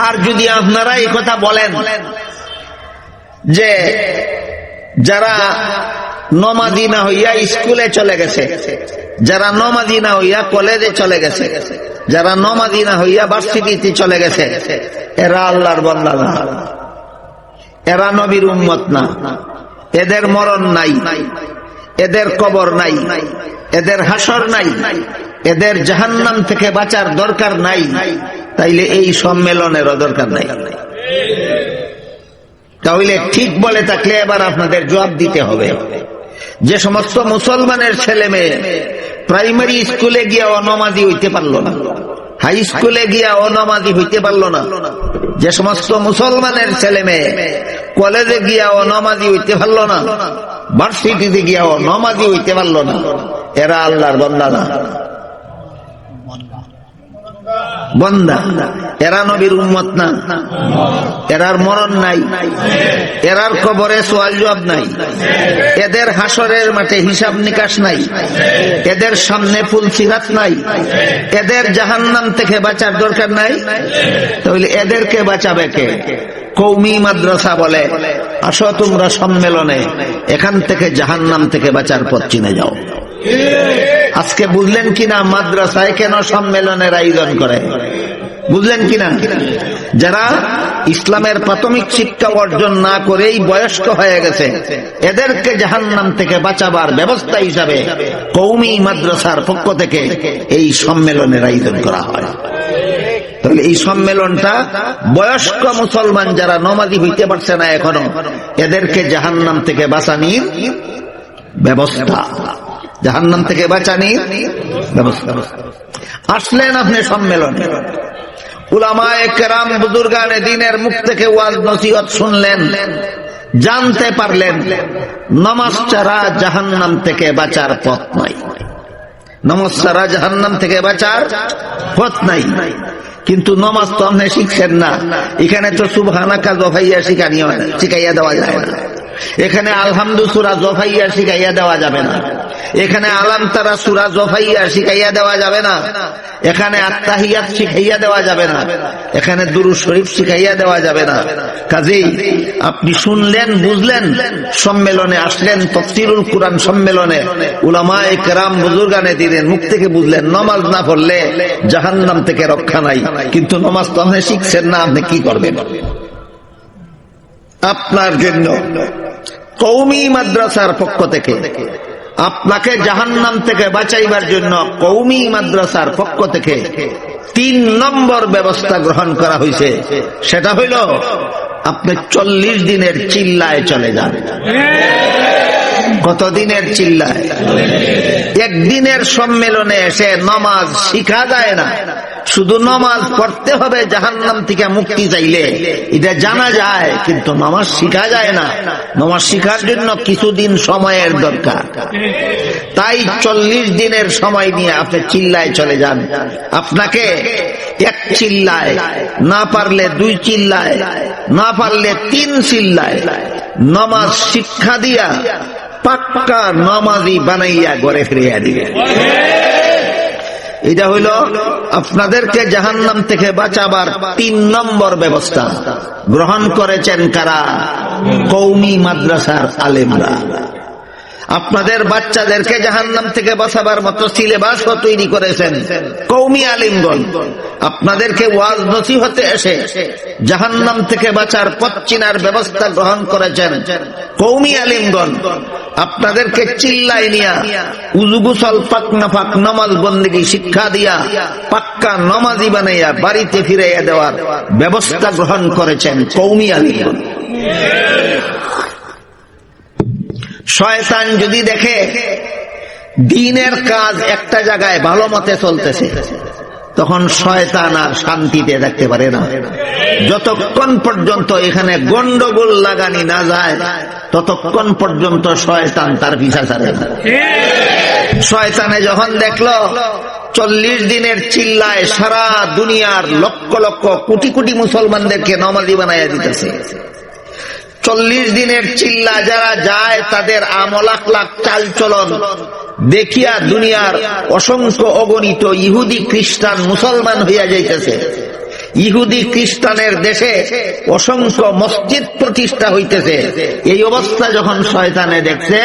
আর যদি আপনারা এই কথা বলেন যে যারা নমাজি না হইয়া স্কুলে চলে গেছে, যারা নমাজি না হইয়া কলেজে চলে গেছে, যারা নমাজি না হইয়া ভার্সিটিতে চলে গেছে, এরা আল্লাহর বান্দা না, এরা নবীর উম্মত না, এদের মরণ নাই, এদের কবর নাই, এদের হাসর নাই, এদের জাহান্নাম থেকে বাঁচার দরকার নাই, তাইলে এই সম্মেলনেরও দরকার নাই। তাহলে ঠিক বলে থাকলে এবার আপনাদের জবাব দিতে হবে। যে সমস্ত মুসলমানের ছেলে মেয়ে প্রাইমারি স্কুলে গিয়া অনমাজি হইতে পারলো না, হাই স্কুলে গিয়া অনমাজি হইতে পারলো না, যে সমস্ত মুসলমানের ছেলে মেয়ে কলেজে গিয়া অনমাজি হইতে পারলো না, ভার্সিটিতে গিয়া অনমাজি হইতে পারলো না, এরা আল্লাহর বান্দা না, বান্দা। এরা নবীর উম্মত না, এরার মরণ নাই, এরার কবরে সওয়াল জবাব নাই, এদের হাসরের মাঠে হিসাব নিকাশ নাই, এদের সামনে ফুলসিরাত নাই, এদের জাহান্নাম থেকে বাঁচার দরকার নাই। তাহলে এদেরকে বাঁচাবে কে? কওমি মাদ্রাসা বলে আসো তোমরা সম্মেলনে, এখান থেকে জাহান্নাম থেকে বাঁচার পথ চিনে যাও। আজকে বুঝলেন কিনা মাদ্রাসায় কেন সম্মেলনের আয়োজন করে? বুঝলেন কিনা? যারা ইসলামের প্রাথমিক শিক্ষা অর্জন না করেই বয়স্ক হয়ে গেছে, এদেরকে জাহান্নাম থেকে বাঁচাবার ব্যবস্থা হিসাবে কওমি মাদ্রাসার পক্ষ থেকে এই সম্মেলনের আয়োজন করা হয়। তাহলে এই সম্মেলনটা বয়স্ক মুসলমান যারা নমাজি হইতে পারছে না এখনো, এদেরকে জাহান্নাম থেকে বাঁচানির ব্যবস্থা, জাহান্নাম থেকে বাঁচানির ব্যবস্থা। আসলেন আপনি সম্মেলনে, উলামায়ে কেরাম বুজুর্গানে দ্বীনের মুখ থেকে ওয়াজ নসিহত শুনলেন, জানতে পারলেন নামাজ ছাড়া জাহান্নাম থেকে বাঁচার পথ নাই, নামাজ ছাড়া জাহান্নাম থেকে বাঁচার পথ নাই। কিন্তু নামাজ তো আপনি শিখছেন না, এখানে তো সুবহানাকা জফাইয়া শিখাইয়া দেওয়া যায় না, এখানে আলহামদু সূরা জফাইয়া শিখাইয়া দেওয়া যাবে না, এখানে আলাম তারা সূরা জফাইয়া শিখাইয়া দেওয়া যাবে না, এখানে আত্তাহিয়াত শিখাইয়া দেওয়া যাবে না, এখানে দুরূদ শরীফ শিখাইয়া দেওয়া যাবে না। কাজেই আপনি শুনলেন, বুঝলেন, সম্মেলনে আসলেন, তাফসীরুল কুরআন সম্মেলনে উলামায়ে কেরাম বুজুর্গানে দ্বীনের মুখ থেকে বুঝলেন নামাজ না পড়লে জাহান্নাম থেকে রক্ষা নাই। কিন্তু নামাজ তো আপনি শিখছেন না, আপনি কি করবেন? আপনার জন্য কওমি মাদ্রাসার পক্ষ থেকে আপনাকে জাহান্নাম থেকে বাঁচাইবার জন্য কওমি মাদ্রাসার পক্ষ থেকে 3 নম্বর ব্যবস্থা গ্রহণ করা হয়েছে। সেটা হইল আপনি 40 দিনের চিল্লায় চলে যান। কত দিনের চিল্লায়? একদিনের সম্মেলনে এসে নামাজ শিখা যায় না, শুধু নামাজ পড়তে হবে জাহান্নাম থেকে মুক্তি চাইলে, এটা জানা যায়, কিন্তু নামাজ শিখা যায় না। নামাজ শিখার জন্য কিছুদিন সময়ের দরকার। তাই 40 দিনের সময় নিয়ে আপনি চিল্লায় চলে যান। আপনাকে 1 চিল্লায়, না পারলে 2 চিল্লায়, না পারলে 3 চিল্লায় নামাজ শিক্ষা দিয়া পাক্কা নামাজি বানাইয়া ঘরে ফিরিয়ে দিবে। এটা হইল আপনাদেরকে জাহান্নাম থেকে বাঁচাবার 3 নম্বর ব্যবস্থা। গ্রহণ করেছেন কারা? কওমি মাদ্রাসার আলেমরা। আপনাদের বাচ্চাদেরকে জাহান্নাম থেকে বাঁচাবার মতো সিলেবাসও তৈরি করেছেন কওমি আলিমগণ। আপনাদেরকে ওয়াজ নসিহতে এসে জাহান্নাম থেকে বাঁচার পথ চিনার ব্যবস্থা গ্রহণ করেছেন কওমি আলিমগণ। আপনাদেরকে চিল্লাই নিয়া উযু গোসল পাক নাফাক নামাজ বন্দেগী শিক্ষা দিয়া পাক্কা নামাজি বানাইয়া বাড়িতে ফিরাইয়া দেওয়ার ব্যবস্থা গ্রহণ করেছেন কওমি আলিমগণ। শয়তান যদি দেখে দ্বীনের কাজ একটা জায়গায় ভালো মতে চলতেছে, তখন শয়তান আর শান্তিতে থাকতে পারে না। যতক্ষণ পর্যন্ত এখানে গন্ডগোল লাগানি না যায়, ততক্ষণ পর্যন্ত শয়তান তার পিছা ছাড়ে না। শয়তানে যখন দেখলো 40 দিনের চিল্লায় সারা দুনিয়ার লক্ষ লক্ষ কোটি কোটি মুসলমানদেরকে নামাজি বানাইয়া দিতেছে, 40 দিনের চিল্লা যারা যায় তাদের আমল আখলাক চাল চলন দেখিয়া দুনিয়ার অসংখ্য অগণিত ইহুদি খ্রিস্টান মুসলমান হইয়া যাইতেছে। ইহুদি খ্রিস্টানের দেশে অসংখ্য মসজিদ প্রতিষ্ঠা হইতেছে। এই অবস্থা যখন শয়তানে দেখছে,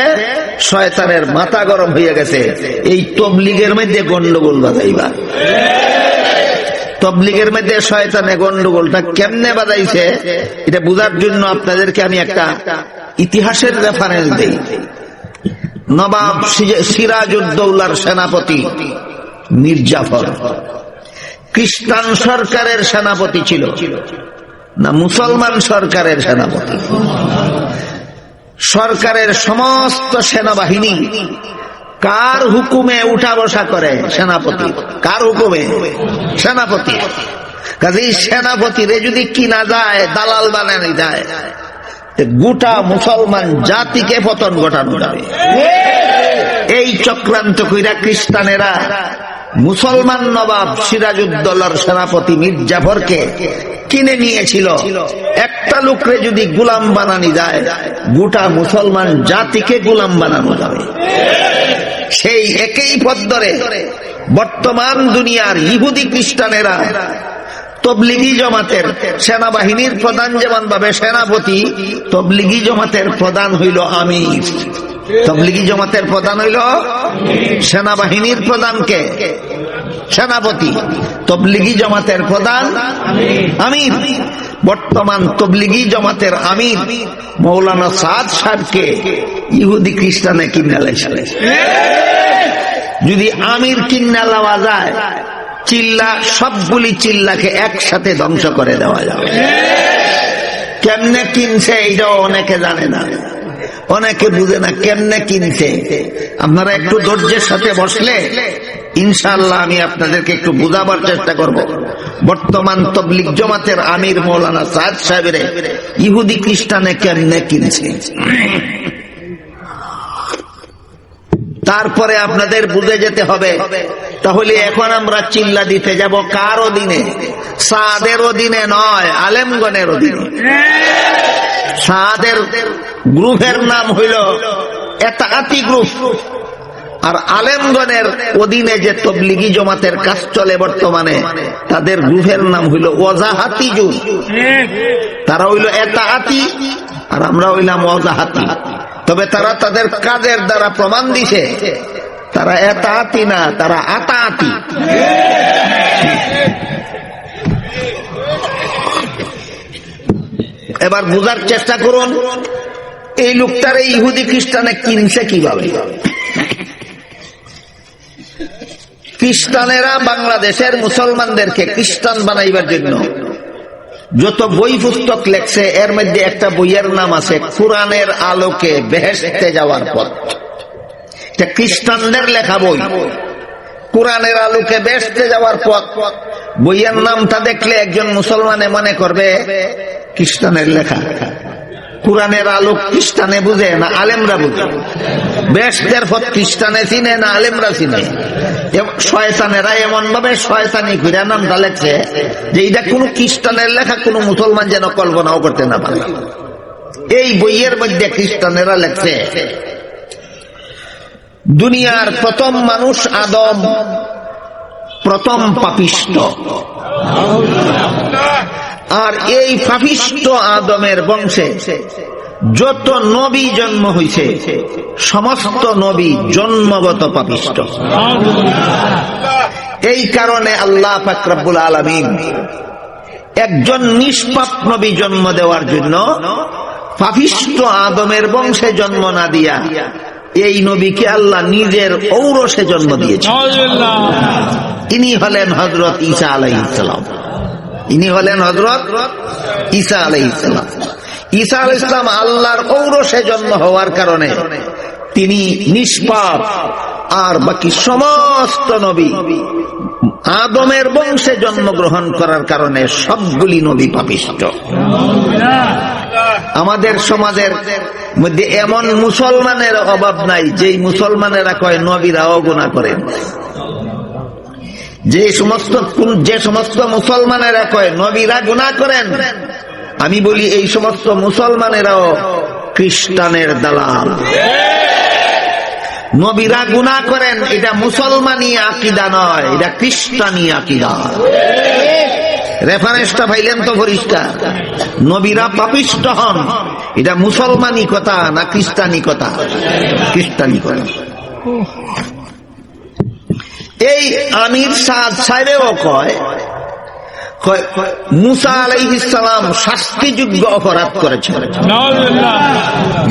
শয়তানের মাথা গরম হয়ে গেছে, এই তবলিগের মধ্যে গন্ডগোল বাজাইবা। তবলিগের মধ্যে শয়তানে গন্ডগোলটা কেমনে বাজাইছে এটা বুঝার জন্য আপনাদেরকে আমি একটা ইতিহাসের রেফারেন্স দেই। নবাব সিরাজউদ্দৌলার সেনাপতি মীর জাফর খ্রিস্টান সরকারের সেনাপতি ছিল না মুসলমান সরকারের সেনাপতি? সরকারের সমস্ত সেনাবাহিনী কার হুকুমে উঠা বসা করে? সেনাপতি। কার হুকুমে? সেনাপতি। কাজেই সেনাপতিরে যদি কিনা যায়, দালাল বানানো যায়, গোটা মুসলমান জাতিকে পতন ঘটানো যাবে। এই চক্রান্ত কইরা খ্রিস্টানেরা মুসলমান নবাব সিরাজউদ্দৌলার সেনাপতি মীর জাফরকে কিনে নিয়েছিল। একটা লোকরে যদি গোলাম বানানো যায়, গোটা মুসলমান জাতিকে গোলাম বানানো যাবে। সেই একই পথ ধরে বর্তমান দুনিয়ার ইহুদি খ্রিস্টানেরা তবলিগি জমাতের সেনাবাহিনীর প্রধান যেমন ভাবে সেনাপতি, তবলিগি জমাতের প্রধান হইল আমির। তবলিগি জমাতের প্রধান হইল সেনাবাহিনীর প্রধানকে সেনাপতি, তবলিগি জমাতের প্রধান আমির। বর্তমান তবলিগি জমাতের আমির মৌলানা সাদ সাহেবকে ইহুদি খ্রিস্টানে কিনে লাইছে। যদি আমির কিনা লওয়া যায়, চিল্লা সবগুলি চিল্লাকে একসাথে ধ্বংস করে দেওয়া যাবে। কেমনে কিনছে এইটাও অনেকে জানে না, অনেকে বুঝে না কেমনে কিনছে। আপনারা একটু ধৈর্যের সাথে বসলে ইনশাআল্লাহ আমি আপনাদেরকে একটু বুঝাবার চেষ্টা করব। বর্তমান তবলিগ জমাতের আমির মৌলানা সাদ সাহেবের ইহুদি খ্রিস্টানে কেমনে কিনছে, তারপরে আপনাদের বুঝে যেতে হবে। তাহলে এখন আমরা চিল্লা দিতে যাব কার অধীনে? সাদের অধীনে নয়, আলেমগণের অধীনে। সাদের গ্রুপের নাম হইল এতাআতি গ্রুপ, আর আলেমগণের অধীনে যে তবলিগি জমাতের কাজ চলে বর্তমানে, তাদের গ্রুপের নাম হইল ওয়াজাহাতি গ্রুপ। তারা হইল এতাআতি আর আমরা হইলাম ওয়াজাহাতি। তবে তারা তাদের কাজের দ্বারা প্রমাণ দিছে তারা এতাআতি না, তারা আতাআতি। এবার বুঝার চেষ্টা করুন এই লোকটারে ইহুদি খ্রিস্টানে কিনছে কিভাবে। খ্রিস্টানেরা বাংলাদেশের মুসলমানদেরকে খ্রিস্টান বানাইবার জন্য যত বই পুস্তক লেখছে, এর মধ্যে একটা বইয়ের নাম আছে কোরআনের আলোকে বেহেশতে যাওয়ার পথ। এটা খ্রিস্টানদের লেখা বই, কোরআনের আলোকে বেহেশতে যাওয়ার পথ। বইয়ের নামটা দেখলে একজন মুসলমানে মনে করবে খ্রিস্টানের লেখা। কোরআনের আলো খ্রিস্টানে বুঝে না আলেমরা বুঝে? বেহেশতের পথ খ্রিস্টানে চিনে না আলেমরা চিনে? শয়তানেরা এমন ভাবে শয়তানি ঘুরে নামটা লেখছে যে এটা কোন খ্রিস্টানের লেখা কোন মুসলমান যেন কল্পনাও করতে না পারে। এই বইয়ের মধ্যে খ্রিস্টানেরা লেখছে দুনিয়ার প্রথম মানুষ আদম প্রথম পাপিষ্ট, আর এই পাপিষ্ট আদমের বংশে যত নবী জন্ম হয়েছে সমস্ত নবী জন্মগত পাপিষ্ট। এই কারণে আল্লাহ পাক রব্বুল আলামিন একজন নিষ্পাপ নবী জন্ম দেওয়ার জন্য পাপিষ্ট আদমের বংশে জন্ম না দিয়া এই নবীকে আল্লাহ নিজের ঔরসে জন্ম দিয়েছেন। ইনি হলেন হযরত ঈসা আলাইহিস সালাম। ইনি হলেন হযরত ঈসা আলাইহিস সালাম। ঈসা আলাইহিস সালাম আল্লাহর ঔরসে জন্ম হওয়ার কারণে তিনি নিষ্পাপ, আর বাকি সমস্ত নবী আদমের বংশে জন্মগ্রহণ করার কারণে সবগুলি নবী পাপিষ্ট। আমাদের সমাজের মধ্যে এমন মুসলমানের অভাব নাই যেই মুসলমানেরা কয় নবীরাও গুনাহ করেন। যে সমস্ত মুসলমানেরা কয় নবীরা গুনাহ করেন, আমি বলি এই সমস্ত মুসলমানেরাও খ্রিস্টানের দালাল। নবীরা গুনাহ করেন এটা মুসলমানি আকীদা নয়, এটা খ্রিস্টানি আকীদা। রেফারেন্সটা পাইলেন তো পরিষ্কার। নবীরা পাপিষ্ট হন, এটা মুসলমানি কথা না খ্রিস্টানি কথা? খ্রিস্টানি কথা। এই আমির সাহেবেও কয় মুসা আলাইহিস সালাম শাস্তিযোগ্য অপরাধ করেছেন,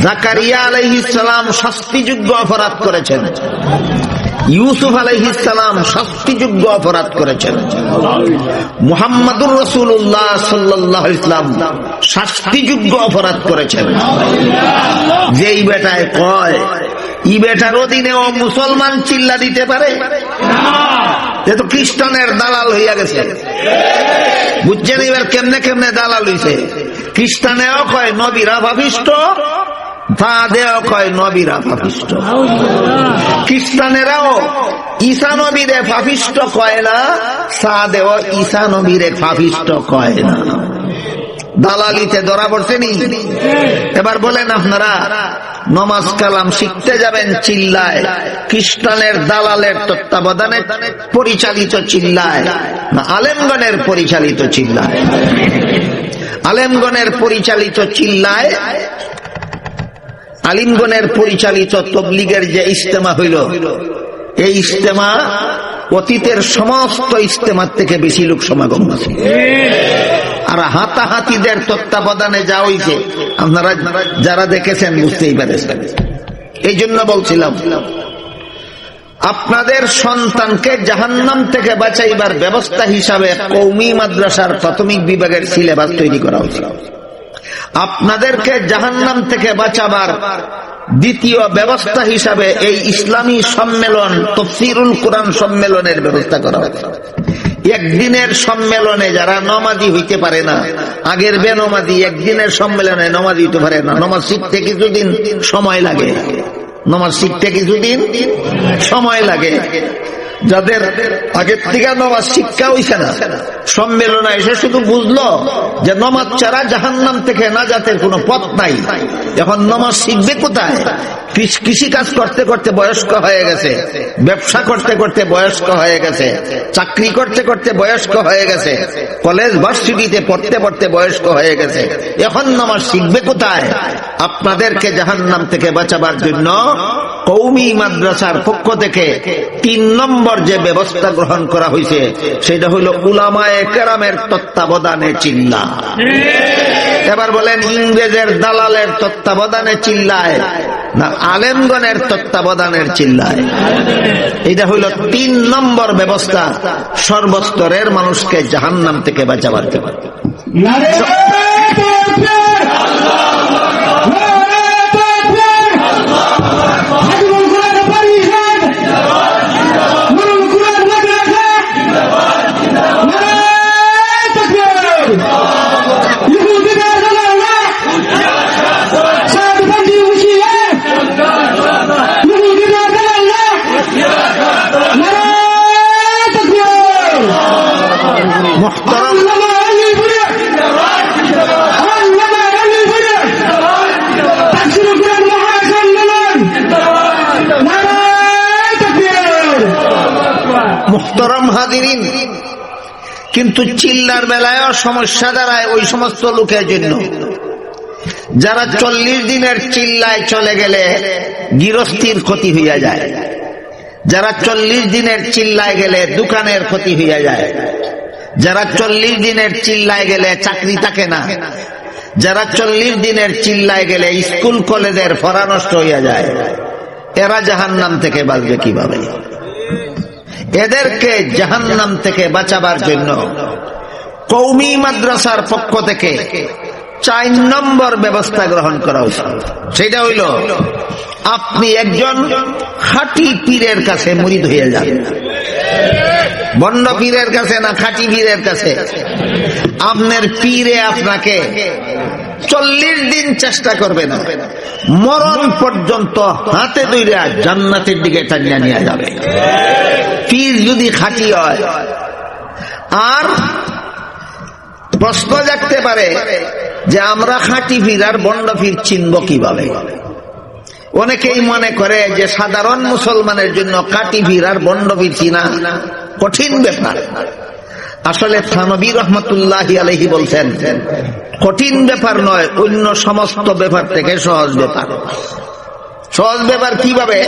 জাকারিয়া আলাইহিস সালাম শাস্তিযোগ্য অপরাধ করেছেন, ইউসুফ আলাইহিস সালাম শাস্তিযোগ্য অপরাধ করেছেন, মুহাম্মাদুর রাসূলুল্লাহ সাল্লাল্লাহু আলাইহি ওয়াসাল্লাম শাস্তিযোগ্য অপরাধ করেছেন। যেই বেটায় কয় ই বেটার অধীনেও মুসলমান চিল্লা দিতে পারে, যেহেতু খ্রিস্টানের দালাল হইয়া গেছে। বুঝছেন এবার কেমনে কেমনে দালাল হইছে? খ্রিস্টানেও কয় নবীরা পাপিষ্ট, তাদেও কয় নবীরা পাপিষ্ট। খ্রিস্টানেরাও ঈসা নবীরে পাপিষ্ট কয় না, সাদেও ঈসা নবীরে পাপিষ্ট কয় না। দালালিতে ধরা পড়ছেনি। এবার বলেন আপনারা নমাজ কালাম শিখতে যাবেন চিল্লায়, খ্রিস্টানের দালালের তত্ত্বাবধানে পরিচালিত চিল্লায় না আলেমগণের পরিচালিত চিল্লায়? আলেমগণের পরিচালিত চিল্লায়। আলিমগণের পরিচালিত তবলিগের যে ইজতেমা হইল, এই ইজতেমা অতীতের সমস্ত ইজতেমার থেকে বেশি লোক সমাগম আছে। আর হাতাহাতিদের তত্ত্বাবধানে যা হইছে আপনারা যারা দেখেছেন বুঝতেই পারেছেন। এই জন্য বলছিলাম আপনাদের সন্তানকে জাহান্নাম থেকে বাঁচাইবার ব্যবস্থা হিসাবে কওমি মাদ্রাসার প্রাথমিক বিভাগের সিলেবাস তৈরি করা হয়েছিল। আপনাদেরকে জাহান্নাম থেকে বাঁচাবার দ্বিতীয় ব্যবস্থা হিসাবে এই ইসলামী সম্মেলন তাফসীরুল কুরআন সম্মেলনের ব্যবস্থা করা হয়েছে। একদিনের সম্মেলনে যারা নমাজি হইতে পারে না, আগের বেনমাজি একদিনের সম্মেলনে নমাজি হইতে পারে না, নমাজ শিখতে কিছুদিন সময় লাগে, নমাজ শিখতে কিছুদিন সময় লাগে। যাদের আগের থেকে নমাজ শিক্ষা হইছে না, সম্মেলনে এসে শুধু বুঝলো যে নমাজ ছাড়া জাহান্নাম থেকে নাজাতের কোনো পথ নাই, এখন নমাজ শিখবে কোথায়? কৃষি কাজ করতে করতে বয়স্ক হয়ে গেছে, ব্যবসা করতে করতে বয়স্ক হয়ে গেছে, চাকরি করতে করতে বয়স্ক হয়ে গেছে, কলেজ ভার্সিটিতে পড়তে পড়তে বয়স্ক হয়ে গেছে, এখন নামাজ শিখবে কোথায়? আপনাদেরকে জাহান্নাম থেকে বাঁচাবার জন্য কওমি মাদ্রাসার পক্ষ থেকে ৩ নম্বর যে ব্যবস্থা গ্রহণ করা হয়েছে সেটা হলো উলামায়ে কেরামের তত্ত্বাবধানে চিল্লা। এবার বলেন ইংরেজের দালালের তত্ত্বাবধানে চিল্লায় না আলেমগণের তত্ত্বাবধানের চিল্লায়? এটা হইল ৩ নম্বর ব্যবস্থা সর্বস্তরের মানুষকে জাহান্নাম থেকে বাঁচাবার জন্য। মুহতারাম হাজিরিন, কিন্তু চিল্লার বেলায়ও সমস্যা দাঁড়ায় ওই সমস্ত লোকের জন্য যারা 40 দিনের চিল্লায় চলে গেলে গৃহস্থীর ক্ষতি হইয়া যায়, যারা 40 দিনের চিল্লায় গেলে দোকানের ক্ষতি হইয়া যায়, যারা 40 দিনের চিল্লায় গেলে চাকরি থাকে না, যারা 40 দিনের চিল্লায় গেলে স্কুল কলেজের পড়া নষ্ট হইয়া যায়, এরা জাহান্নাম থেকে বাঁচবে কিভাবে? এদেরকে জাহান্নাম থেকে বাঁচাবার জন্য কওমি মাদ্রাসার পক্ষ থেকে ৪ নম্বর ব্যবস্থা গ্রহণ করা হয়েছে। সেটা হইল আপনি একজন খাঁটি পীরের কাছে মুরিদ হয়ে যান। বন্ড পীরের কাছে না, খাঁটি পীরের কাছে। আপনার পীরে আপনাকে 40 দিন চেষ্টা করবে না, মরণ পর্যন্ত হাতে ধরে জান্নাতের দিকে টানিয়া নিয়ে যাবে, পীর যদি খাঁটি হয়। আর প্রশ্ন জাগতে পারে যে আমরা খাঁটি পীর আর বন্ড পীর চিনব কিভাবে? অনেকেই মনে করে যে সাধারণ মুসলমানের জন্য খাঁটি পীর আর বন্ড পীর চিনা কঠিন ব্যাপার। আসলে থানবী রহমতুল্লাহি আলাইহি বলছেন, কঠিন ব্যাপার নয়, অন্য সমস্ত ব্যাপার থেকে সহজ ব্যাপার। সহজ ব্যাপার কিভাবে?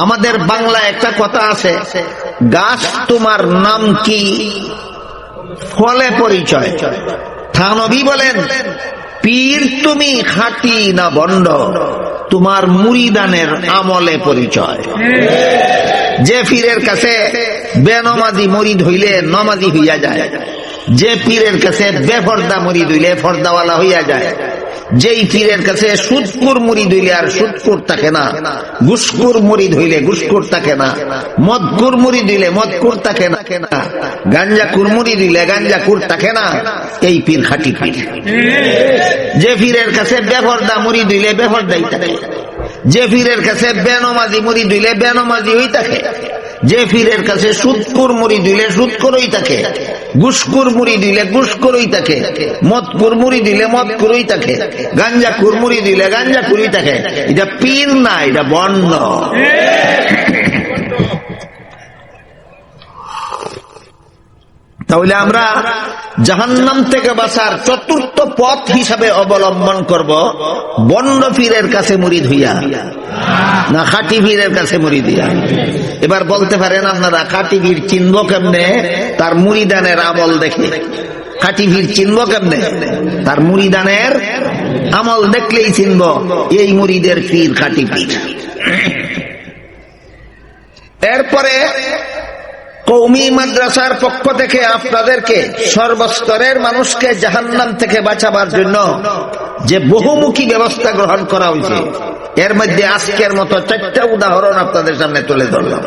আমাদের বাংলা একটা কথা আছে, গাছ তোমার নাম কি, ফলে পরিচয়। থানবী বলেন, পীর তুমি খাঁটি না বন্ড, তোমার মুরিদানের আমলে পরিচয়। যে পীরের কাছে বেনমাজি মুরিদ হইলে নমাজি হইয়া যায়, যে পীরের কাছে বেফর্দা মুরিদ হইলে ফর্দাওয়ালা হইয়া যায়, যেই পীরের কাছে সুদকুর মুরিদ হইলে আর সুদকুর থাকে না, ঘুষকুর মুরিদ হইলে ঘুষকুর থাকে না, মদকুর মুরিদ হইলে মদকুর থাকে না, গাঞ্জাকুর মুরিদ হইলে গাঞ্জাকুর থাকে না, এই পীর খাঁটি পীর। যে পীরের কাছে বেফর্দা মুরিদ হইলে বেফর্দাই থাকে, যে পীরের কাছে বেনমাজি মুরিদ হইলে বেনমাজি হই থাকে, যে পীরের কাছে সুদকুর মুরিদ হইলে সুদকুরই থাকে, ঘুষকুর মুরিদ হইলে ঘুষকুরই থাকে, মদকুর মুরিদ হইলে মদকুরই থাকে, গাঞ্জাকুর মুরিদ হইলে গাঞ্জাকুরই থাকে। এটা পীর না, এটা বন্ড। তাহলে আমরা জাহান্নাম থেকে বাঁচার চতুর্থ পথ হিসাবে অবলম্বন করব বন্ড পীরের কাছে মুরিদ হইয়া, না খাঁটি পীরের কাছে মুরিদ হইয়া। এবার বলতে পারেন আপনারা, খাঁটি পীর চিনব কেমনে? তার মুরিদানের আমল দেখে। খাঁটি পীর চিনব কেমনে? তার মুরিদানের আমল দেখলেই চিনব এই মুরিদের পীর খাঁটি পীর। এরপরে কওমি মাদ্রাসার পক্ষ থেকে আপনাদেরকে সর্বস্তরের মানুষকে জাহান্নাম থেকে বাঁচাবার জন্য যে বহুমুখী ব্যবস্থা গ্রহণ করা হয়েছে, এর মধ্যে আজকের মতো 4টা উদাহরণ আপনাদের সামনে তুলে ধরলাম।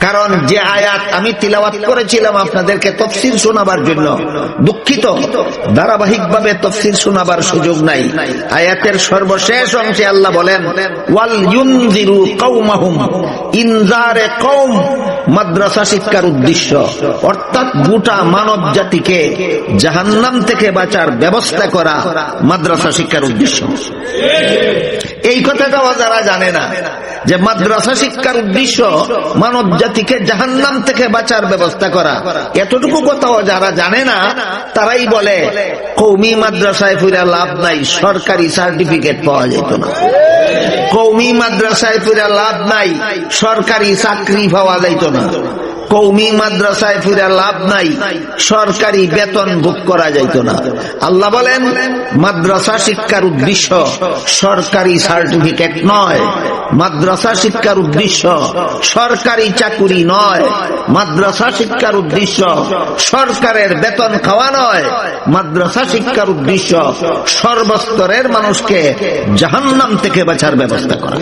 কারণ যে আয়াত আমি তিলাওয়াত করেছিলাম আপনাদেরকে তফসির শোনাবার জন্য, দুঃখিত ধারাবাহিকভাবে তফসির শোনাবার সুযোগ নাই। আয়াতের সর্বশেষ অংশে আল্লাহ বলেন, ওয়াল ইউনজিরু কওমাহুম, ইনজারে কওম মাদ্রাসা শিক্ষার উদ্দেশ্য, অর্থাৎ গোটা মানব জাতিকে জাহান্নাম থেকে বাঁচার ব্যবস্থা করা মাদ্রাসা শিক্ষার উদ্দেশ্য। এই কথাটাও যারা জানে না যে মাদ্রাসা শিক্ষার উদ্দেশ্য মানব জাতিকে জাহান্নাম থেকে বাঁচার ব্যবস্থা করা, এতটুকু কথাও যারা জানে না তারাই বলে কওমি মাদ্রাসায় ফিরে লাভ নাই, সরকারি সার্টিফিকেট পাওয়া যেত না। কওমি মাদ্রাসায় ফিরে লাভ নাই, সরকারি চাকরি পাওয়া যাইত না। কওমি মাদ্রাসায় ফিরে লাভ নাই, সরকারি বেতন ভোগ করা যাইত না। আল্লাহ বলেন, মাদ্রাসা শিক্ষার উদ্দেশ্য সরকারি সার্টিফিকেট নয়, মাদ্রাসা শিক্ষার উদ্দেশ্য সরকারি চাকুরি নয়, মাদ্রাসা শিক্ষার উদ্দেশ্য সরকারের বেতন খাওয়া নয়, মাদ্রাসা শিক্ষার উদ্দেশ্য সর্বস্তরের মানুষকে জাহান্নাম থেকে বাঁচার ব্যবস্থা করা।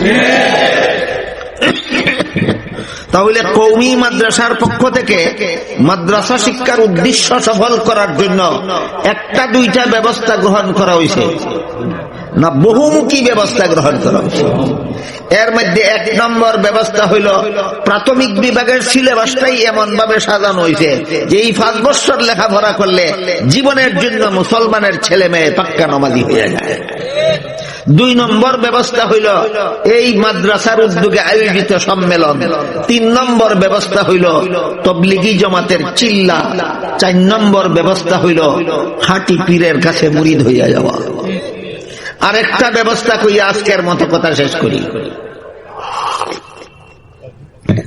তাহলে কওমি মাদ্রাসার পক্ষ থেকে মাদ্রাসা শিক্ষার উদ্দেশ্য সফল করার জন্য 1-2টা ব্যবস্থা গ্রহণ করা হয়েছে না, বহুমুখী ব্যবস্থা গ্রহণ করা হয়েছে। এর মধ্যে 1 নম্বর ব্যবস্থা হইল, প্রাথমিক বিভাগের সিলেবাসটাই এমন ভাবে সাজানো হয়েছে যে এই 5 বছর লেখাপড়া করলে জীবনের জন্য মুসলমানের ছেলে মেয়ে পাক্কা নামাজি হয়ে যায়। 2 নম্বর ব্যবস্থা হইল এই মাদ্রাসার উদ্যোগে আয়োজিত সম্মেলন। 3 নম্বর ব্যবস্থা হইল তবলিগি জমাতের চিল্লা। 4 নম্বর ব্যবস্থা হইল খাঁটি পীরের কাছে মুরিদ হইয়া যাওয়া। আরেকটা ব্যবস্থা কইয়া আজকের মতো কথা শেষ করি।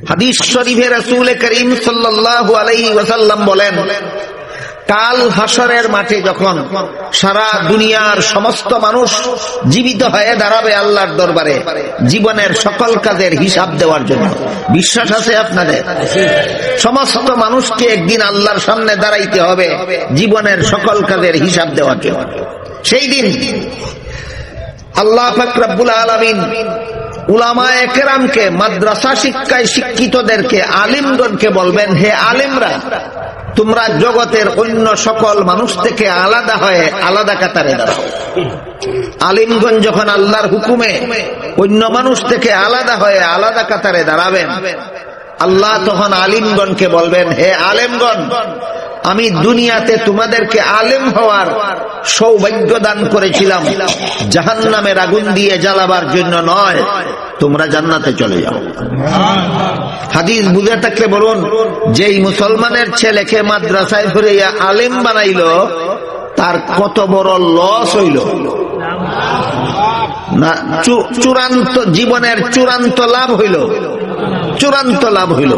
হাদিস শরীফে রাসূল করিম সাল্লাল্লাহু আলাইহি ওয়াসাল্লাম বলেন, কাল হাসরের মাঠে যখন সারা দুনিয়ার সমস্ত মানুষ জীবিত হয়ে দাঁড়াবে আল্লাহর দরবারে জীবনের সকল কাজের হিসাব দেওয়ার জন্য, বিশ্বাস আছে আপনাদের? সমস্ত মানুষকে একদিন আল্লাহর সামনে দাঁড়াইতে হবে জীবনের সকল কাজের হিসাব দেওয়ার জন্য। সেই দিন আল্লাহ পাক রব্বুল আলামিন উলামায়ে কেরামকে, মাদ্রাসা শিক্ষায় শিক্ষিতদেরকে, আলিমগণকে বলবেন, হে আলিমরা, তোমরা জগতের অন্য সকল মানুষ থেকে আলাদা হয়ে আলাদা কাতারে দাঁড়াও। আলিমগণ যখন আল্লাহর হুকুমে অন্য মানুষ থেকে আলাদা হয়ে আলাদা কাতারে দাঁড়াবেন, আল্লাহ তখন আলিমগণকে বলবেন, হে আলেমগণ, আমি দুনিয়াতে তোমাদেরকে আলেম হওয়ার সৌভাগ্য দান করেছিলাম জাহান্নামের আগুন দিয়ে জ্বালাবার জন্য নয়, তোমরা জান্নাতে চলে যাও। হাদিস বুঝে থাকলে বলুন, যেই মুসলমানের ছেলেকে মাদ্রাসায় ফিরিয়ে আলেম বানাইল তার কত বড় লস হইল না, চূড়ান্ত জীবনের চূড়ান্ত লাভ হইল, চূড়ান্ত লাভ হইল।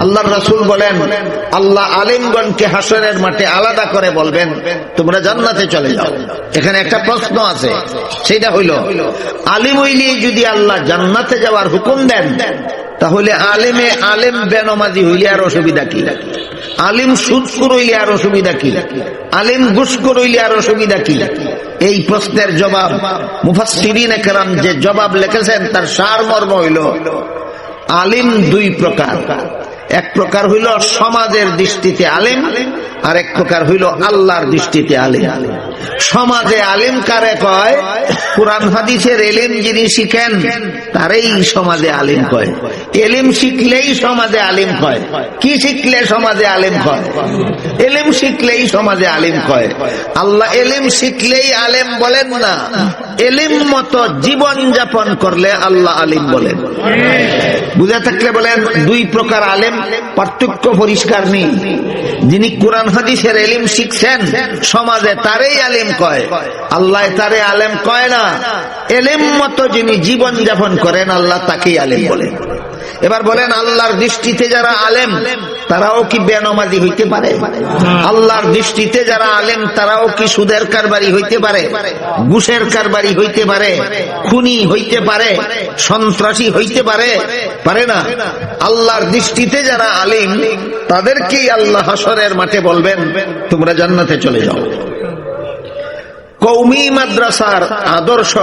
আল্লাহর রাসূল বলেন, আল্লাহ আলেমগণকে হাসরের মাঠে আলাদা করে বলবেন তোমরা জান্নাতে চলে যাও। এখানে একটা প্রশ্ন আছে, সেটা হইল আলিম হইলে যদি আল্লাহ জান্নাতে যাওয়ার হুকুম দেন, তাহলে আলেম বেনমাজি হইলে আর অসুবিধা কি? আলিম সুদখোর হইলে আর অসুবিধা কি? আলিম ঘুষখোর হইলে আর অসুবিধা কি? এই প্রশ্নের জবাব মুফাসসিরিনে কেরাম যে জবাব লিখেছেন তার সারমর্ম হইল, আলিম দুই প্রকার। এক প্রকার হইল সমাজের দৃষ্টিতে আলিম, আর এক প্রকার হইল আল্লাহর দৃষ্টিতে আলিম। সমাজে আলিম কারে কয়? কুরআন হাদিসের এলিম যিনি শিখেন তারই সমাজে আলিম কয়। এলিম শিখলেই সমাজে আলিম কয়। কি শিখলে সমাজে আলিম কয়? এলিম শিখলেই সমাজে আলিম কয়। আল্লাহ এলিম শিখলেই আলিম বলেন না, এলিম মতো জীবন যাপন করলে আল্লাহ আলিম বলেন। বুঝে থাকলে বলেন, দুই প্রকার আলেম, পার্থক্য পরিষ্কার নেই। যিনি কুরআন হাদিসের এলিম শিখছেন সমাজে তারই আলেম কয়, আল্লাহ তারে আলেম কয় না। এলিম মতো যিনি জীবন যাপন করেন আল্লাহ তাকেই আলেম বলেন। এবার বলেন, আল্লাহর দৃষ্টিতে যারা আলেম তারাও কি বেনমাজি হইতে পারে? আল্লাহর দৃষ্টিতে যারা আলেম তারাও কি সুদের কারবারি হইতে পারে, ঘুষের কারবারি হইতে পারে, খুনি হইতে পারে, সন্ত্রাসী হইতে পারে? পারে না। আল্লাহর দৃষ্টিতে যারা আলেম তাদেরকেই আল্লাহ হাসরের মাঠে বলবেন তোমরা জান্নাতে চলে যাও। কওমি মাদ্রাসার আদর্শ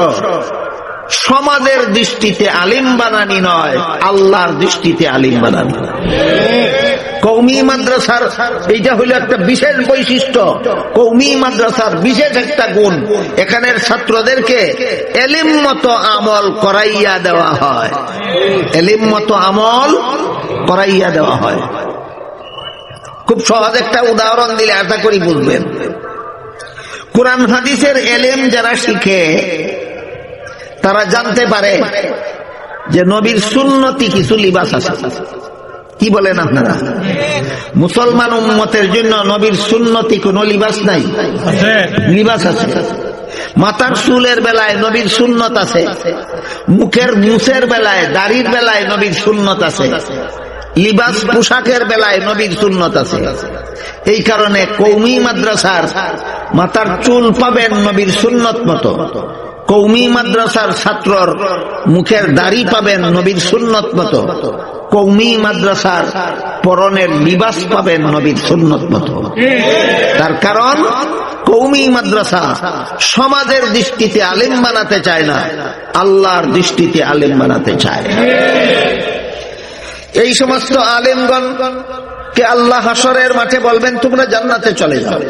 সমাজের দৃষ্টিতে আলিম বানানি নয়, আল্লাহর দৃষ্টিতে আলিম বানানি। কওমি মাদ্রাসার এইটা হইল একটা বিশেষ বৈশিষ্ট্য, কওমি মাদ্রাসার বিশেষ একটা গুণ, এখানের ছাত্রদেরকে এলিম মতো আমল করাইয়া দেওয়া হয়। এলিম মতো আমল করাইয়া দেওয়া হয়। খুব সহজ একটা উদাহরণ দিলে আশা করি বুঝবেন। কুরআন হাদিসের এলিম যারা শিখে তারা জানতে পারে যে নবীর সুন্নতি কিছু লিবাস আছে। কি বলেন আপনারা? মুসলমান উম্মতের জন্য নবীর সুন্নতি কোন লিবাস নাই? লিবাস আছে। মাথার চুলের বেলায় নবীর সুন্নত আছে, মুখের মুছের বেলায়, দাড়ির বেলায় নবীর সুন্নত আছে, লিবাস পোশাকের বেলায় নবীর সুন্নত আছে। এই কারণে কওমি মাদ্রাসার মাথার চুল পাবেন নবীর সুন্নত মতো, কওমি মাদ্রাসার ছাত্রর মুখের দাড়ি পাবেন নবীর সুন্নত মতো, কওমি মাদ্রাসার পরনের লিবাস পাবেন নবীর সুন্নত মতো। তার কারণ কওমি মাদ্রাসা সমাজের দৃষ্টিতে আলেম বানাতে চায় না, আল্লাহর দৃষ্টিতে আলেম বানাতে চায়। এই সমস্ত আলেমগণকে আল্লাহ হাসরের মাঠে বলবেন তোমরা জান্নাতে চলে যাও।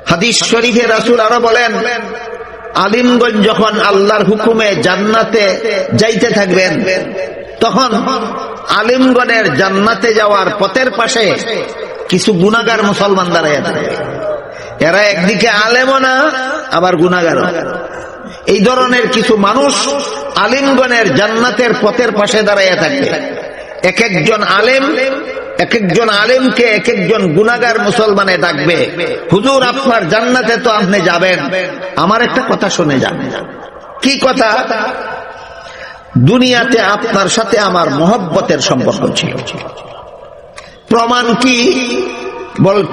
হাদিস শরীফে রাসূল আরো বলেন, আলিমগণ যখন আল্লাহর হুকুমে জান্নাতে যাইতে থাকবেন তখন আলিমগণের জান্নাতে যাওয়ার পথের পাশে কিছু গুনাহগার মুসলমান দাঁড়ায় থাকে। এরা একদিকে আলেমও না আবার গুনাহগারও। এই ধরনের কিছু মানুষ আলিমগণের জান্নাতের পথের পাশে দাঁড়ায় থাকবে। এক একজন আলেমকে এক একজন গুনাহগার মুসলমানে ডাকবে, হুজুর আপনার জান্নাতে তো আপনি যাবেন, আমার একটা কথা শুনে যান। কি কথা? দুনিয়াতে আপনার সাথে আমার মহব্বতের সম্পর্ক ছিল। প্রমাণ কি?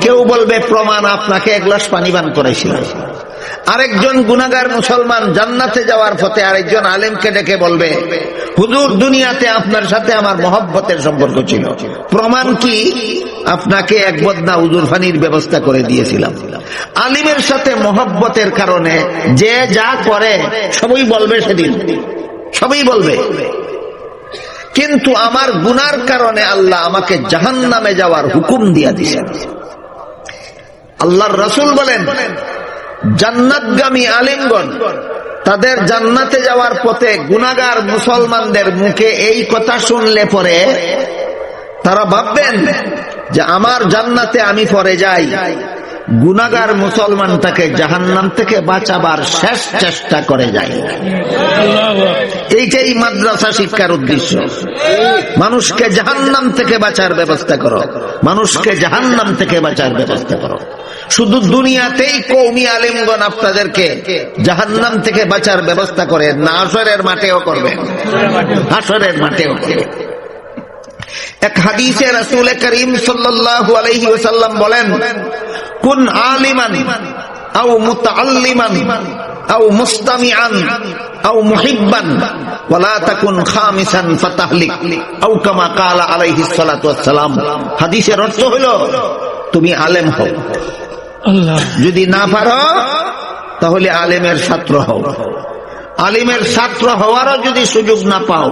কেউ বলবে প্রমাণ আপনাকে এক গ্লাস পানি পান করেছিল। আরেকজন গুনাহগার মুসলমান জান্নাতে যাওয়ার পথে আরেকজন আলেমকে ডেকে বলবে, হুজুর দুনিয়াতে আপনার সাথে আমার মহব্বতের সম্পর্ক ছিল। প্রমাণ কি? আপনাকে এক বদনা উজুর পানির ব্যবস্থা করে দিয়েছিলাম। আলিমের সাথে মহব্বতের কারণে যে যা করে সবই বলবে, সেদিন সবই বলবে। কিন্তু আমার গুনার কারণে আল্লাহ আমাকে জাহান্নামে যাওয়ার হুকুম দিয়ে দিয়েছেন। আল্লাহর রাসূল বলেন, জান্নাতগামী আলিমগণ তাদের জান্নাতে যাওয়ার পথে গুনাহগার মুসলমানদের মুখে এই কথা শুনলে পরে তারা ভাববেন যে আমার জান্নাতে আমি পরে যাই, গুনাহগার মুসলমানটাকে জাহান্নাম থেকে বাঁচাবার শেষ চেষ্টা করে যায়। এইটাই মাদ্রাসা শিক্ষার উদ্দেশ্য। মানুষকে জাহান্নাম থেকে বাঁচার ব্যবস্থা করো, মানুষকে জাহান্নাম থেকে বাঁচার ব্যবস্থা করো। শুধু দুনিয়াতেই কওমি আলেমগণ আপনাদেরকে জাহান্নাম থেকে বাঁচার ব্যবস্থা করে না, হাশরের মাঠেও করবে, হাশরের মাঠেও করবে। এক হাদিসে রাসূল করিম সাল্লাল্লাহু আলাইহি ওয়াসাল্লাম বলেন, কুন আলিমান আও মুতাআল্লিমান আও মুস্তামিআন আও মুহিব্বান ওয়ালা তাকুন খামিসান ফাতাহলিক আও কামা ক্বালা আলাইহিস সালাতু ওয়াস সালাম। হাদিসের অর্থ হলো তুমি আলেম হও, যদি না পারো তাহলে আলেমের ছাত্র হও। আলিমের ছাত্র হওয়ারও যদি সুযোগ না পাও,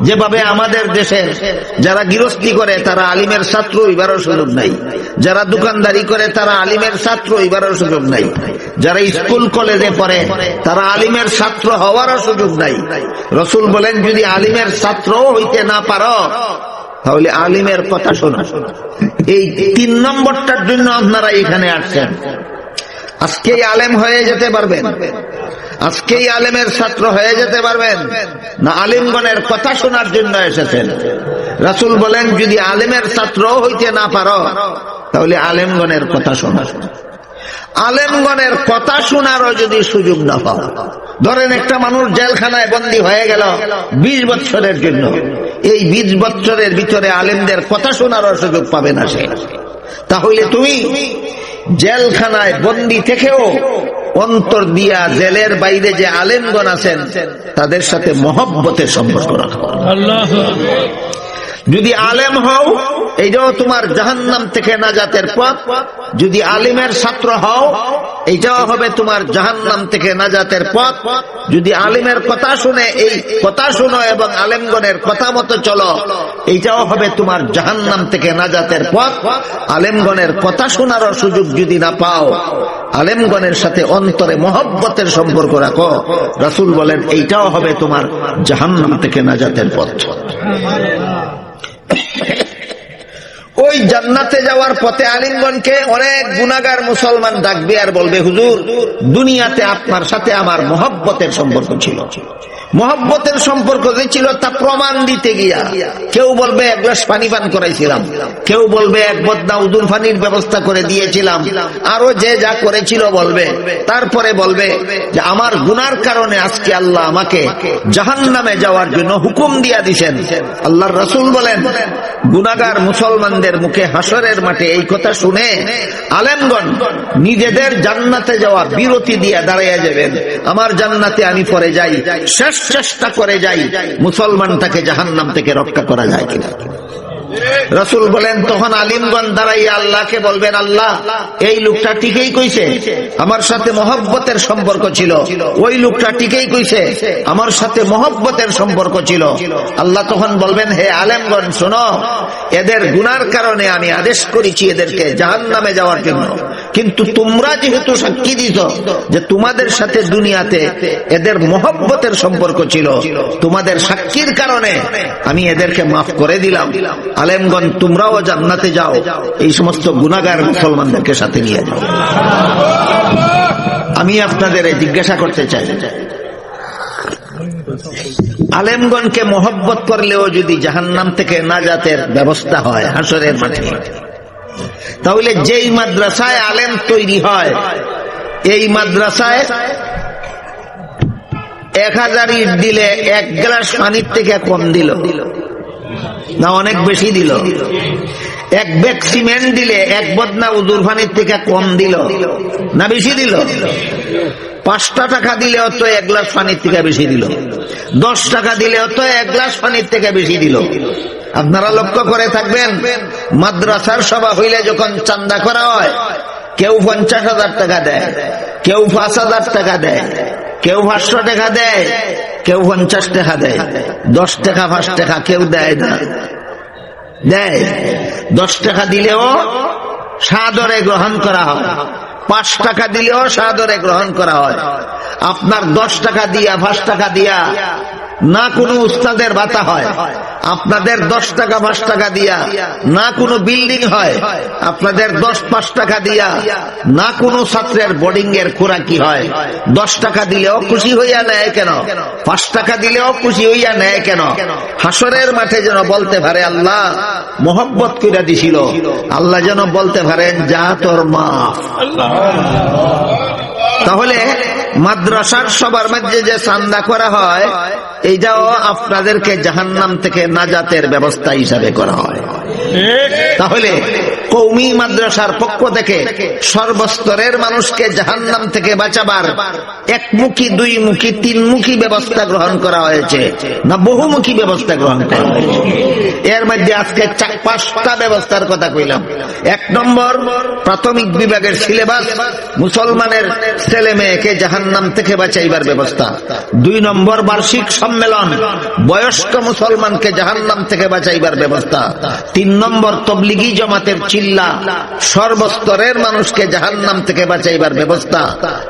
যেভাবে আমাদের দেশে যারা গৃহস্থী করে তারা আলিমের ছাত্র হইবারও সুযোগ নাই, যারা দোকানদারি করে তারা আলিমের ছাত্র হইবারও সুযোগ নাই, যারা স্কুল কলেজে পড়ে তারা আলিমের ছাত্র হওয়ারও সুযোগ নাই। রাসূল বলেন, যদি আলিমের ছাত্রও হইতে না পারো তাহলে আলিমের কথা শোনো। এই 3 নম্বরটার জন্য আপনারা এখানে আসছেন। আজকেই আলেম হয়ে যেতে পারবেন, আজকেই আলেমের ছাত্র হয়ে যেতে পারবেন না আলিমগণের কথা শোনার জন্য এসেছেন? রাসূল বলেন, যদি আলেমের ছাত্র হইতে না পারো তাহলে আলেমগণের কথা শোনা। আলেমগণের কথা শোনারও যদি সুযোগ না পাও, ধরেন একটা মানুষ জেলখানায় বন্দী হয়ে গেল 20 বছরের জন্য, এই 20 বছরের ভিতরে আলেমদের কথা শোনারও সুযোগ পাবে না সে, তাহলে তুমি জেলখানায় বন্দী থেকেও অন্তর দিয়া জেলের বাইরে যে আলেমগণ আছেন তাদের সাথে মহব্বতের সম্পর্ক রাখো। যদি আলেম হও, এইটাও তোমার জাহান্নাম থেকে নাজাতের পথ। যদি আলিমের ছাত্র হও, এইটাও হবে তোমার জাহান্নাম থেকে নাজাতের পথ। যদি আলিমের কথা শুনে, এই কথা শুনো এবং আলেমগণের কথা মতো চলো, এইটাও হবে তোমার জাহান্নাম থেকে নাজাতের পথ। আলেমগণের কথা শোনারও সুযোগ যদি না পাও, আলেমগণের সাথে অন্তরে মহব্বতের সম্পর্ক রাখো। রাসূল বলেন, এইটাও হবে তোমার জাহান্নাম থেকে নাজাতের পথ। ওই জান্নাতে যাওয়ার পথে আলিমগণকে অনেক গুনাহগার মুসলমান ডাকবে আর বলবে, হুজুর, দুনিয়াতে আপনার সাথে আমার মহব্বতের সম্পর্ক ছিল। মহব্বতের সম্পর্ক যে ছিল তা প্রমাণ দিতে গিয়া কেউ বলবে 1 গ্লাস পানি পান করাইছিলাম, কেউ বলবে 1 বদনা উদুর পানির ব্যবস্থা করে দিয়েছিলাম, আরো যে যা করেছিল বলবে। তারপরে বলবে যে আমার গুনার কারণে আজকে আল্লাহ আমাকে জাহান্নামে যাওয়ার জন্য হুকুম দিয়া দিয়েছেন। আল্লাহর রাসূল বলেন, গুনাহগার মুসলমানদের মুখে হাসরের মাঠে এই কথা শুনে আলেমগণ নিজেদের জান্নাতে যাওয়া বিরতি দিয়ে দাঁড়িয়ে যাবেন। আমার জান্নাতে আমি পরে যাই, শেষ চেষ্টা করে যাই মুসলমানটাকে জাহান্নাম থেকে রক্ষা করা যায় কিনা। রাসূল বলেন, তখন আলিমগণ দাঁড়াইয়া আল্লাহকে বলবেন, আল্লাহ, এই লোকটা ঠিকই কইছে, আমার সাথে মহব্বতের সম্পর্ক ছিল। ওই লোকটা ঠিকই কইছে, আমার সাথে মহব্বতের সম্পর্ক ছিল। আল্লাহ তখন বলবেন, হে আলেমগণ, শোনো, এদের গুনার কারণে আমি আদেশ করেছি এদেরকে জাহান্নামে যাওয়ার জন্য, কিন্তু তোমরা যেহেতু সাক্ষী দিছ যে তোমাদের সাথে দুনিয়াতে এদের মহব্বতের সম্পর্ক ছিল, তোমাদের সাক্ষীর কারণে আমি এদেরকে মাফ করে দিলাম। আলেমগণ, তোমরাও জান্নাতে যাও, এই সমস্ত গুনাহগার মুসলমানদেরকে সাথে নিয়ে যাও। আমি আপনাদের জিজ্ঞাসা করতে চাই, আলেমগণকে মহব্বত করলেও যদি জাহান্নাম থেকে নাজাতের ব্যবস্থা হয় হাসরের মাঠে, তাহলে যেই মাদ্রাসায় আলেম তৈরি হয়, এই মাদ্রাসায় 1000 ইট দিলে 1 গ্লাস পানির থেকে কম দিল না, অনেক বেশি দিল। 1 ব্যাগ সিমেন্ট দিলে 1 বদনা উদুর পানির থেকে কম দিল না, বেশি দিল? 5 টাকা দিলেও তো 1 গ্লাস পানির থেকে বেশি দিল, 10 টাকা দিলেও তো 1 গ্লাস পানির থেকে বেশি দিল। আপনারা লক্ষ্য করে থাকবেন, মাদ্রাসার সভা হইলে যখন চান্দা করা হয়, কেউ 50,000 টাকা দেয়, কেউ 5,000 টাকা দেয়, কেউ 500 টাকা দেয়, কেউ 50 টাকা দেয়, 10 টাকা 5 টাকা কেউ দেয় না। দেয় 10 টাকা দিলেও সাদরে গ্রহণ করা হয়, 5 টাকা দিলেও সাদরে গ্রহণ করা হয়। আপনার 10 টাকা দিয়া 5 টাকা দিয়া না কোনো উস্তাদের ভাতা হয়, আপনাদের 10 টাকা 5 টাকা দিয়া না কোনো বিল্ডিং হয়, আপনাদের 10-5 টাকা দিয়া না কোনো ছাত্রের বোর্ডিং এর খোরাকি হয়। 10 টাকা দিলেও খুশি হইয়া নেয় কেন? 5 টাকা দিলেও খুশি হইয়া নেয় কেন? হাসরের মাঠে যেন বলতে পারে আল্লাহ মোহব্বত কইরা দিছিল, আল্লাহ যেন বলতে পারেন যা তোর মাফ। তাহলে মাদ্রাসার সবার মধ্যে যে চান্দা করা হয়, এইটাও আপনাদেরকে জাহান্নাম থেকে নাজাতের ব্যবস্থা হিসাবে করা হয়। তাহলে কওমি মাদ্রাসার পক্ষ থেকে সর্বস্তরের মানুষকে জাহান্নাম থেকে বাঁচাবার একমুখী, দুইমুখী, তিনমুখী ব্যবস্থা গ্রহণ করা হয়েছে না বহুমুখী ব্যবস্থা গ্রহণ করা হয়েছে? এর মধ্যে আজকে 5টা ব্যবস্থার কথা কইলাম। 1 নম্বর, প্রাথমিক বিভাগের সিলেবাস, মুসলমানের ছেলে মেয়েকে জাহান্নাম থেকে বাঁচাইবার ব্যবস্থা। 2 নম্বর, বার্ষিক সম্মেলন, বয়স্ক মুসলমানকে জাহান্নাম থেকে বাঁচাইবার ব্যবস্থা। 3 নম্বর, তবলিগি জমাতের চিল্লা, সর্বস্তরের মানুষকে জাহান্নাম থেকে বাঁচাইবার ব্যবস্থা।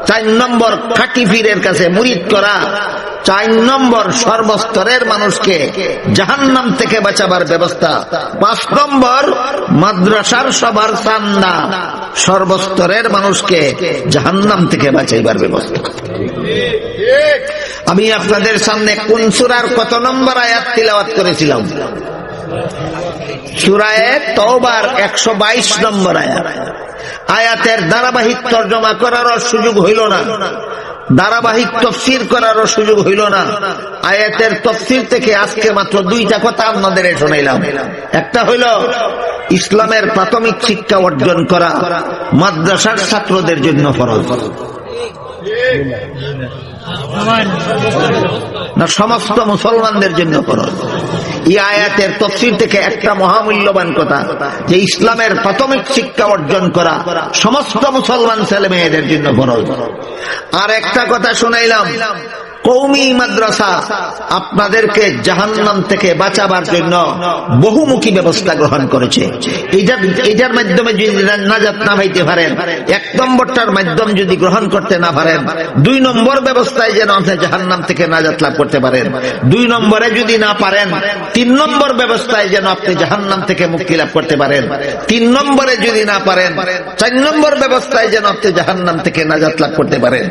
4 নম্বর, খাঁটি পীরের কাছে মুরিদ করা। 4 নম্বর, সর্বস্তরের মানুষকে জাহান্নাম থেকে বাঁচাবার ব্যবস্থা। 5 নম্বর, মাদ্রাসার সবার চান্দা, সর্বস্তরের মানুষকে জাহান্নাম থেকে বাঁচাইবার ব্যবস্থা। আমি আপনাদের সামনে কোন সূরার কত নম্বর আয়াত তিলাওয়াত করেছিলাম? সূরা তাওবার 122 নম্বর আয়াত। আয়াতের ধারাবাহিক তরজমা করারও সুযোগ হইল না, ধারাবাহিক তফসির করারও সুযোগ হইল না। আয়াতের তফসির থেকে আজকে মাত্র 2টা কথা আপনাদের শোনাইলাম। একটা হইল ইসলামের প্রাথমিক শিক্ষা অর্জন করা মাদ্রাসার ছাত্রদের জন্য ফরজ না সমস্ত মুসলমানদের জন্য ফরজ? এই আয়াতের তাফসীর থেকে একটা মহামূল্যবান কথা, যে ইসলামের প্রাথমিক শিক্ষা অর্জন করা সমস্ত মুসলমান ছেলে মেয়েদের জন্য ফরজ। আর একটা কথা শোনাইলাম, কওমি মাদ্রাসা আপনাদেরকে জাহান্নাম থেকে বাঁচাবার জন্য বহুমুখী ব্যবস্থা গ্রহণ করেছে। এইটার মাধ্যমে যদি নাজাত না পাইতে পারেন, 1 নম্বরটার মাধ্যম যদি গ্রহণ করতে না পারেন, 2 নম্বর ব্যবস্থায় যেন আপনি জাহান্নাম থেকে নাজাত লাভ করতে পারেন। 2 নম্বরে যদি না পারেন, 3 নম্বর ব্যবস্থায় যেন আপনি জাহান্নাম থেকে মুক্তি লাভ করতে পারেন। 3 নম্বরে যদি না পারেন, 4 নম্বর ব্যবস্থায় যেন আপনি জাহান্নাম থেকে নাজাত লাভ করতে পারেন।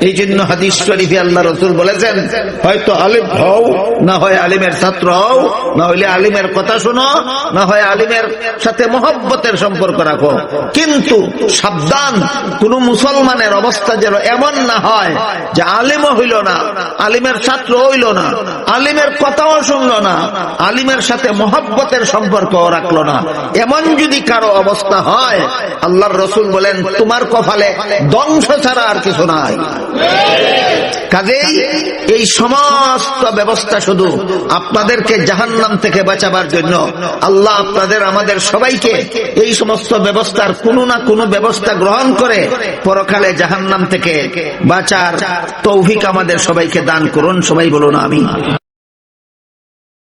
এই জন্য হাদিস শরীফে আল্লাহ রাসূল বলেছেন, হয়তো আলিম হও, না হয় আলিমের ছাত্র হও, না হইলে আলিমের কথা শোনো, না হয় আলিমের সাথে মহব্বতের সম্পর্ক রাখো, কিন্তু সাবধান, কোন মুসলমানের অবস্থা যেন এমন না হয় যে আলিমও হইল না, আলিমের ছাত্র হইল না, আলিমের কথাও শুনল না, আলিমের সাথে মহব্বতের সম্পর্ক রাখলো না। এমন যদি কারো অবস্থা হয়, আল্লাহর রাসূল বলেন তোমার কপালে ধ্বংস ছাড়া আর কিছু নাই। কাজেই এই সমস্ত ব্যবস্থা শুধু আপনাদেরকে জাহান্নাম থেকে বাঁচাবার জন্য। আল্লাহ আপনাদের আমাদের সবাইকে এই সমস্ত ব্যবস্থার কোনো না কোনো ব্যবস্থা গ্রহণ করে পরকালে জাহান্নাম থেকে বাঁচার তৌফিক আমাদের সবাইকে দান করুন। সবাই বলুন আমিন।